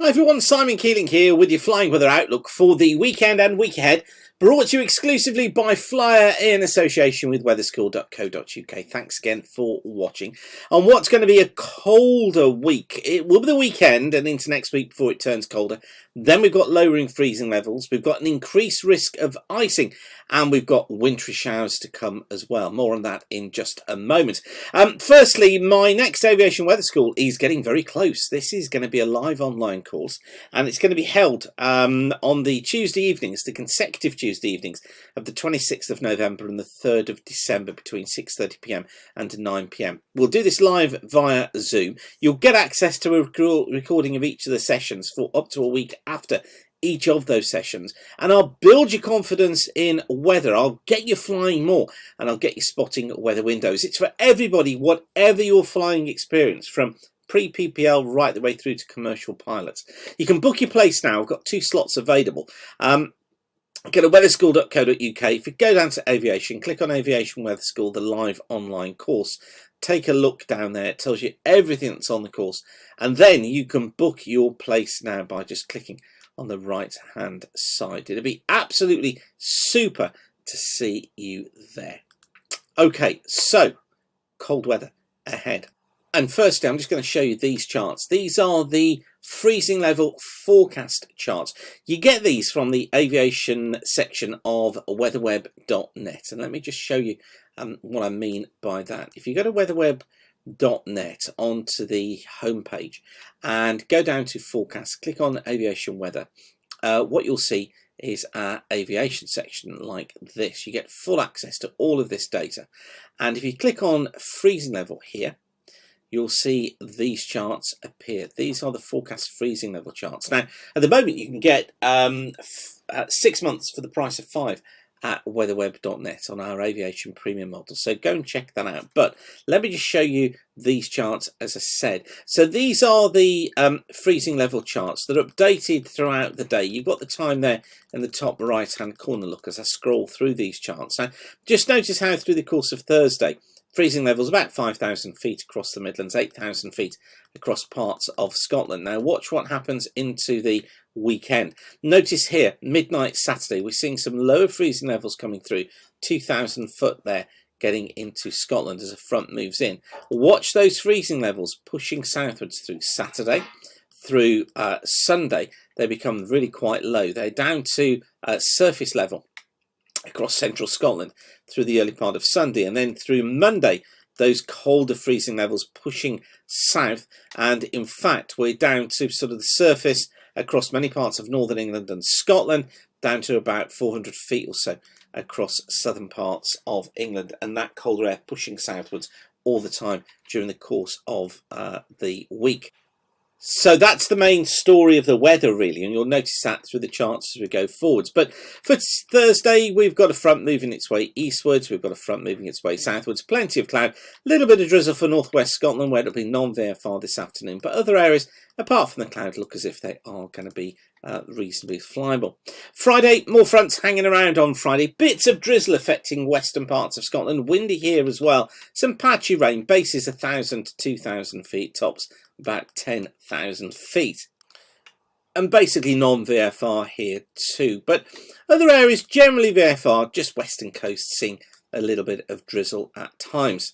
Hi everyone, Simon Keeling here with your flying weather outlook for the weekend and week ahead, brought to you exclusively by Flyer in association with weatherschool.co.uk. Thanks again for watching. On what's going to be a colder week, it will be the weekend and into next week before it turns colder. Then we've got lowering freezing levels, we've got an increased risk of icing, and we've got wintry showers to come as well. More on that in just a moment. Firstly, my next aviation weather school is getting very close. This is going to be a live online course, and it's going to be held on the Tuesday evenings, the consecutive Tuesday evenings of the 26th of November and the 3rd of December between 6:30 p.m. and 9 p.m. We'll do this live via Zoom. You'll get access to a recording of each of the sessions for up to a week after each of those sessions, and I'll build your confidence in weather. I'll get you flying more, and I'll get you spotting weather windows. It's for everybody, whatever your flying experience, from pre-PPL right the way through to commercial pilots. You can book your place now. I've got 2 slots available. Go to weatherschool.co.uk. If you go down to aviation, click on Aviation Weather School, the live online course. Take a look down there. It tells you everything that's on the course, and then you can book your place now by just clicking on the right hand side. It'll be absolutely super to see you there. Okay, so cold weather ahead. And firstly, I'm just going to show you these charts. These are the freezing level forecast charts. You get these from the aviation section of weatherweb.net. And let me just show you what I mean by that. If you go to weatherweb.net onto the home page and go down to forecast, click on aviation weather, what you'll see is our aviation section like this. You get full access to all of this data, and if you click on freezing level here, you'll see these charts appear. These are the forecast freezing level charts. Now at the moment you can get 6 months for the price of 5 at weatherweb.net on our aviation premium model, so go and check that out. But let me just show you these charts as I said. So these are the freezing level charts that are updated throughout the day. You've got the time there in the top right hand corner. Look as I scroll through these charts. Now just notice how through the course of Thursday, freezing levels about 5,000 feet across the Midlands, 8,000 feet across parts of Scotland. Now watch what happens into the weekend. Notice here, midnight Saturday, we're seeing some lower freezing levels coming through, 2,000 foot there getting into Scotland as a front moves in. Watch those freezing levels pushing southwards through Saturday, through Sunday. They become really quite low. They're down to surface level across central Scotland through the early part of Sunday, and then through Monday those colder freezing levels pushing south, and in fact we're down to sort of the surface across many parts of northern England and Scotland, down to about 400 feet or so across southern parts of England, and that colder air pushing southwards all the time during the course of the week. So that's the main story of the weather really, and you'll notice that through the charts as we go forwards. But for Thursday, we've got a front moving its way eastwards, we've got a front moving its way southwards, plenty of cloud, a little bit of drizzle for northwest Scotland where it'll be non-VFR this afternoon, but other areas apart from the cloud look as if they are going to be reasonably flyable. Friday, more fronts hanging around on Friday, bits of drizzle affecting western parts of Scotland, windy here as well, some patchy rain, bases 1,000 to 2,000 feet, tops about 10,000 feet, and basically non-VFR here too, but other areas generally VFR, just western coast seeing a little bit of drizzle at times.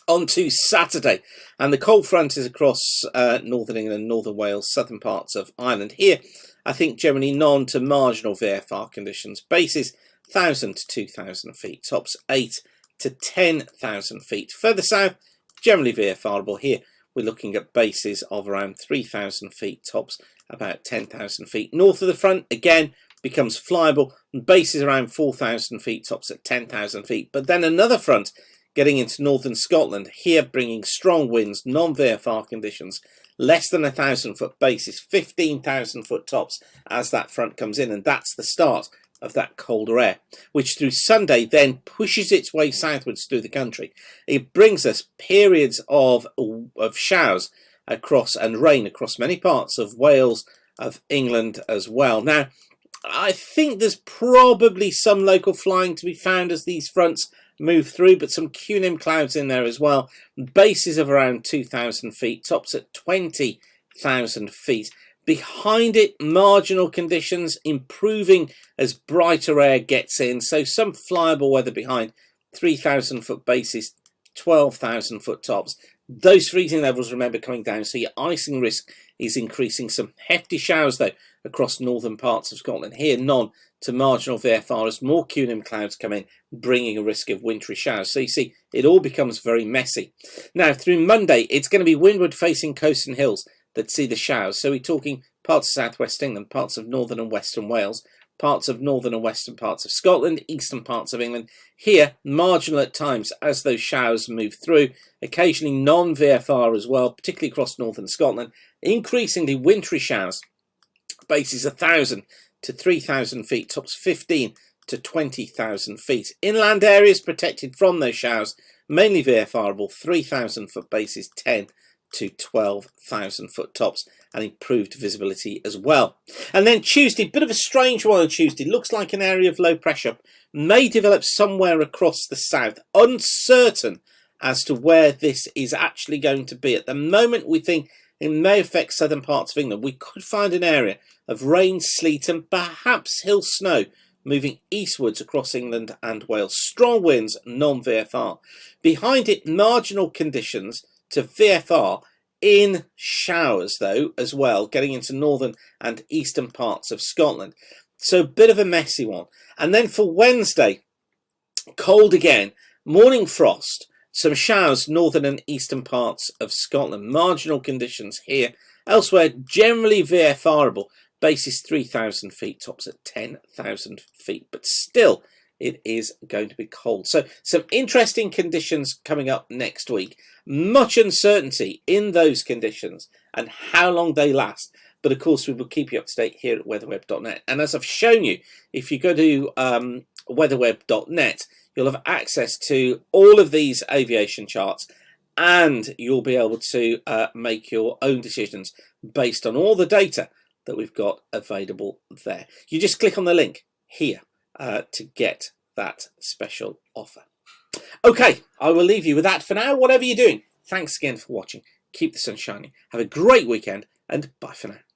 On to Saturday, and the cold front is across northern England, northern Wales, southern parts of Ireland. Here I think generally non to marginal VFR conditions, bases 1,000 to 2,000 feet, tops 8 to 10,000 feet. Further south generally VFRable. Here we're looking at bases of around 3,000 feet, tops about 10,000 feet. North of the front again becomes flyable, and bases around 4,000 feet, tops at 10,000 feet. But then another front getting into northern Scotland, here bringing strong winds, non-VFR conditions, less than 1,000 foot bases, 15,000 foot tops as that front comes in, and that's the start of that colder air, which through Sunday then pushes its way southwards through the country. It brings us periods of showers across and rain across many parts of Wales, of England as well. Now, I think there's probably some local flying to be found as these fronts move through, but some QNIM clouds in there as well. Bases of around 2,000 feet, tops at 20 2,000 feet. Behind it, marginal conditions improving as brighter air gets in. So some flyable weather behind, 3,000 foot bases, 12,000 foot tops. Those freezing levels, remember, coming down. So your icing risk is increasing. Some hefty showers, though, across northern parts of Scotland. Here, none to marginal VFR as more cumulum clouds come in, bringing a risk of wintry showers. So you see, it all becomes very messy. Now, through Monday, it's going to be windward-facing coasts and hills that see the showers. So we're talking parts of southwest England, parts of northern and western Wales, parts of northern and western parts of Scotland, eastern parts of England. Here, marginal at times as those showers move through, occasionally non-VFR as well, particularly across northern Scotland. Increasingly wintry showers, bases 1,000 to 3,000 feet, tops 15 to 20,000 feet. Inland areas protected from those showers, mainly VFRable, 3,000 foot bases, 10 to 12,000 foot tops, and improved visibility as well. And then Tuesday, bit of a strange one on Tuesday. Looks like an area of low pressure may develop somewhere across the south. Uncertain as to where this is actually going to be. At the moment, we think it may affect southern parts of England. We could find an area of rain, sleet, and perhaps hill snow moving eastwards across England and Wales. Strong winds, non-VFR. Behind it, marginal conditions to VFR in showers, though, as well, getting into northern and eastern parts of Scotland. So a bit of a messy one. And then for Wednesday, cold again, morning frost, some showers northern and eastern parts of Scotland. Marginal conditions here. Elsewhere, generally VFRable. Bases 3,000 feet, tops at 10,000 feet. But still, it is going to be cold. So some interesting conditions coming up next week. Much uncertainty in those conditions and how long they last. But of course, we will keep you up to date here at weatherweb.net. And as I've shown you, if you go to weatherweb.net, you'll have access to all of these aviation charts, and you'll be able to make your own decisions based on all the data that we've got available there. You just click on the link here to get that special offer. Okay, I will leave you with that for now. Whatever you're doing, thanks again for watching. Keep the sun shining. Have a great weekend, and bye for now.